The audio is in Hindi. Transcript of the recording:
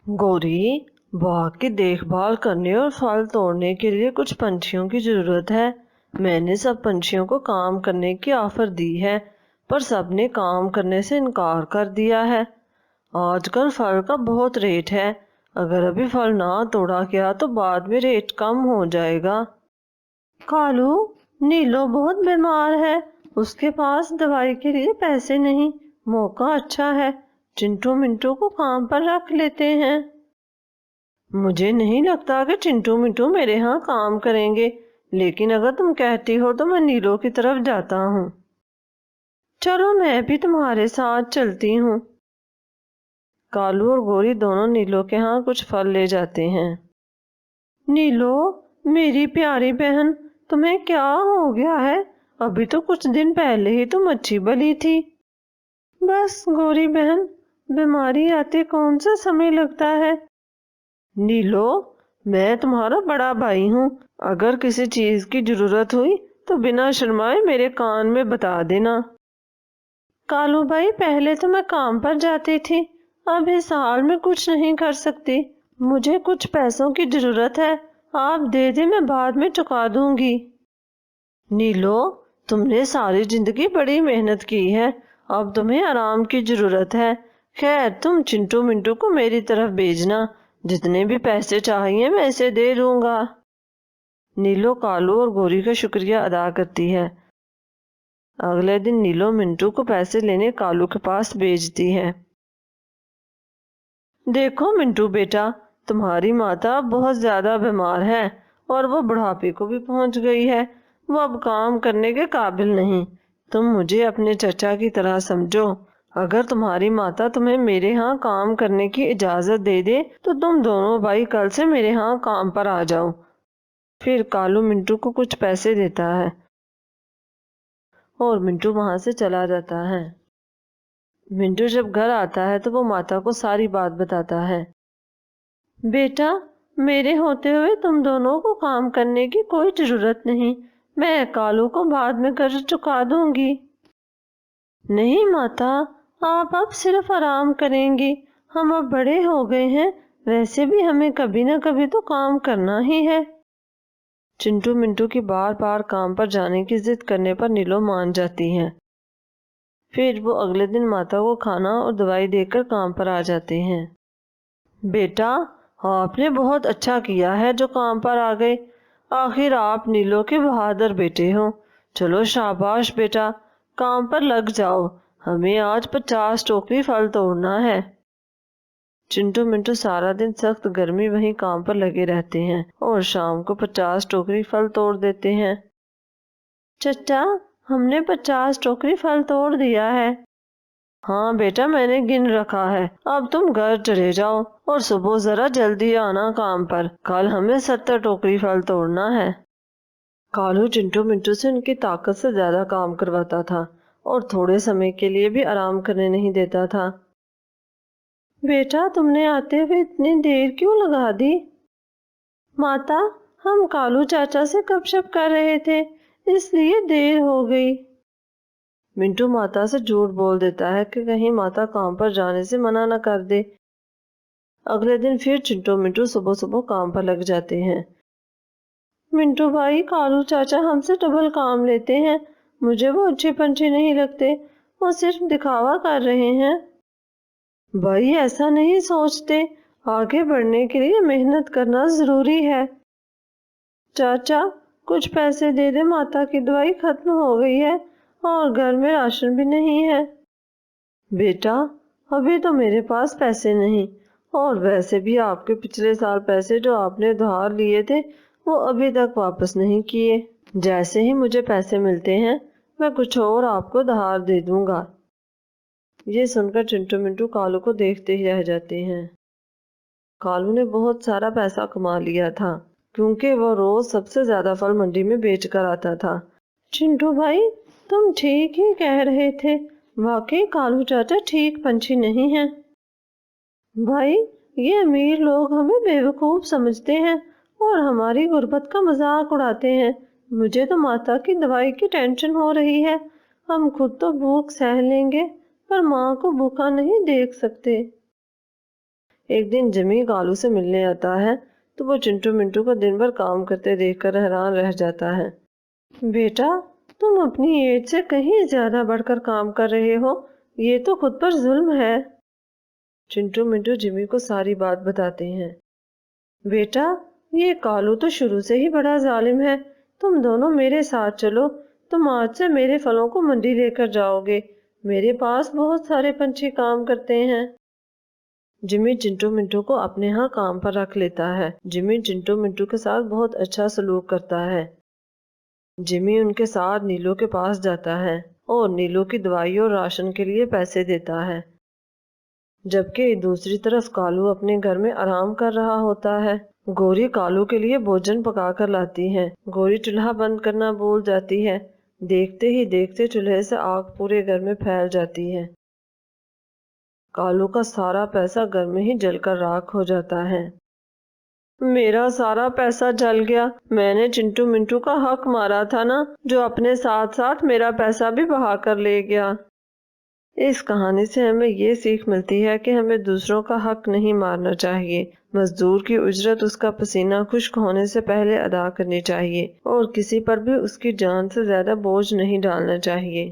गौरी, बाग की देखभाल करने और फल तोड़ने के लिए कुछ पंछियों की जरूरत है। मैंने सब पंछियों को काम करने की ऑफर दी है, पर सबने काम करने से इनकार कर दिया है। आजकल फल का बहुत रेट है। अगर अभी फल ना तोड़ा गया तो बाद में रेट कम हो जाएगा। कालू, नीलो बहुत बीमार है। उसके पास दवाई के लिए पैसे नहीं। मौका अच्छा है, चिंटू मिंटू को काम पर रख लेते हैं। मुझे नहीं लगता कि चिंटू मिंटू मेरे यहाँ काम करेंगे, लेकिन अगर तुम कहती हो तो मैं नीलो की तरफ जाता हूँ। चलो, मैं भी तुम्हारे साथ चलती हूँ। कालू और गोरी दोनों नीलो के यहाँ कुछ फल ले जाते हैं। नीलो, मेरी प्यारी बहन, तुम्हें क्या हो गया है? अभी तो कुछ दिन पहले ही तुम अच्छी भली थी। बस गोरी बहन, बीमारी आते कौन सा समय लगता है। नीलो, मैं तुम्हारा बड़ा भाई हूँ। अगर किसी चीज की जरूरत हुई तो बिना शर्माए मेरे कान में बता देना। कालू भाई, पहले तो मैं काम पर जाती थी, अब इस हाल में कुछ नहीं कर सकती। मुझे कुछ पैसों की जरूरत है, आप दे दे, मैं बाद में चुका दूंगी। नीलो, तुमने सारी जिंदगी बड़ी मेहनत की है, अब तुम्हें आराम की जरूरत है। खैर, तुम चिंटू मिंटू को मेरी तरफ भेजना, जितने भी पैसे चाहिए मैं इसे दे दूंगा। नीलो कालू और गोरी का शुक्रिया अदा करती है। अगले दिन नीलो मिंटू को पैसे लेने कालू के पास भेजती है। देखो मिंटू बेटा, तुम्हारी माता बहुत ज्यादा बीमार है और वो बुढ़ापे को भी पहुंच गई है। वो अब काम करने के काबिल नहीं। तुम मुझे अपने चचा की तरह समझो। अगर तुम्हारी माता तुम्हें मेरे यहाँ काम करने की इजाजत दे दे तो तुम दोनों भाई कल से मेरे यहाँ काम पर आ जाओ। फिर कालू मिंटू को कुछ पैसे देता है और मिंटू वहां से चला जाता है। मिंटू जब घर आता है तो वो माता को सारी बात बताता है। बेटा, मेरे होते हुए तुम दोनों को काम करने की कोई जरूरत नहीं। मैं कालू को बाद में कर्ज चुका दूंगी। नहीं माता, आप अब सिर्फ आराम करेंगी। हम अब बड़े हो गए हैं, वैसे भी हमें कभी न कभी तो काम करना ही है। चिंटू मिंटू की बार बार काम पर जाने की जिद करने पर नीलो मान जाती है। फिर वो अगले दिन माता को खाना और दवाई देकर काम पर आ जाते हैं। बेटा, आपने बहुत अच्छा किया है जो काम पर आ गए। आखिर आप नीलो के बहादुर बेटे हो। चलो शाबाश बेटा, काम पर लग जाओ। हमें आज 50 टोकरी फल तोड़ना है। चिंटू मिंटू सारा दिन सख्त गर्मी वहीं काम पर लगे रहते हैं और शाम को 50 टोकरी फल तोड़ देते हैं। चचा, हमने 50 टोकरी फल तोड़ दिया है। हाँ बेटा, मैंने गिन रखा है। अब तुम घर चले जाओ और सुबह जरा जल्दी आना काम पर। कल हमें 70 टोकरी फल तोड़ना है। कालू चिंटू मिंटू से उनकी ताकत से ज्यादा काम करवाता था और थोड़े समय के लिए भी आराम करने नहीं देता था। बेटा, तुमने आते हुए इतनी देर क्यों लगा दी? माता, हम कालू चाचा से गपशप कर रहे थे, इसलिए देर हो गई। मिंटू माता से झूठ बोल देता है कि कहीं माता काम पर जाने से मना न कर दे। अगले दिन फिर चिंटू मिंटू सुबह सुबह काम पर लग जाते हैं। मिंटू भाई, कालू चाचा हमसे डबल काम लेते हैं। मुझे वो अच्छे पंछी नहीं लगते, वो सिर्फ दिखावा कर रहे हैं। भाई, ऐसा नहीं सोचते। आगे बढ़ने के लिए मेहनत करना जरूरी है। चाचा, कुछ पैसे दे दे, माता की दवाई खत्म हो गई है और घर में राशन भी नहीं है। बेटा, अभी तो मेरे पास पैसे नहीं, और वैसे भी आपके पिछले साल पैसे जो आपने उधार लिए थे वो अभी तक वापस नहीं किए। जैसे ही मुझे पैसे मिलते हैं मैं कुछ और आपको उधार दे दूंगा। ये सुनकर चिंटू मिंटू कालू को देखते ही रह जाते हैं। कालू ने बहुत सारा पैसा कमा लिया था क्योंकि वो रोज सबसे ज्यादा फल मंडी में बेच कर आता था। चिंटू भाई, तुम ठीक ही कह रहे थे। वाकई कालू चाचा ठीक पंछी नहीं है। भाई, ये अमीर लोग हमें बेवकूफ समझते हैं और हमारी गुर्बत का मजाक उड़ाते हैं। मुझे तो माता की दवाई की टेंशन हो रही है। हम खुद तो भूख सह लेंगे, पर माँ को भूखा नहीं देख सकते। एक दिन जिमी कालू से मिलने आता है तो वो चिंटू मिंटू को दिन भर काम करते देखकर हैरान रह जाता है। बेटा, तुम अपनी एज से कहीं ज्यादा बढ़कर काम कर रहे हो, ये तो खुद पर जुल्म है। चिंटू मिंटू जिमी को सारी बात बताते हैं। बेटा, ये कालू तो शुरू से ही बड़ा जालिम है। तुम दोनों मेरे साथ चलो, तुम आज से मेरे फलों को मंडी लेकर जाओगे। मेरे पास बहुत सारे पंछी काम करते हैं। जिमी चिंटू मिंटू को अपने यहाँ काम पर रख लेता है। जिमी चिंटू मिंटू के साथ बहुत अच्छा सलूक करता है। जिमी उनके साथ नीलू के पास जाता है और नीलू की दवाई और राशन के लिए पैसे देता है, जबकि दूसरी तरफ कालू अपने घर में आराम कर रहा होता है। गौरी कालू के लिए भोजन पकाकर लाती है। गौरी चूल्हा बंद करना भूल जाती है। देखते ही देखते चूल्हे से आग पूरे घर में फैल जाती है। कालू का सारा पैसा घर में ही जलकर राख हो जाता है। मेरा सारा पैसा जल गया। मैंने चिंटू मिंटू का हक मारा था ना, जो अपने साथ साथ मेरा पैसा भी बहा कर ले गया। इस कहानी से हमें ये सीख मिलती है कि हमें दूसरों का हक नहीं मारना चाहिए। मजदूर की उजरत उसका पसीना खुश्क होने से पहले अदा करनी चाहिए और किसी पर भी उसकी जान से ज्यादा बोझ नहीं डालना चाहिए।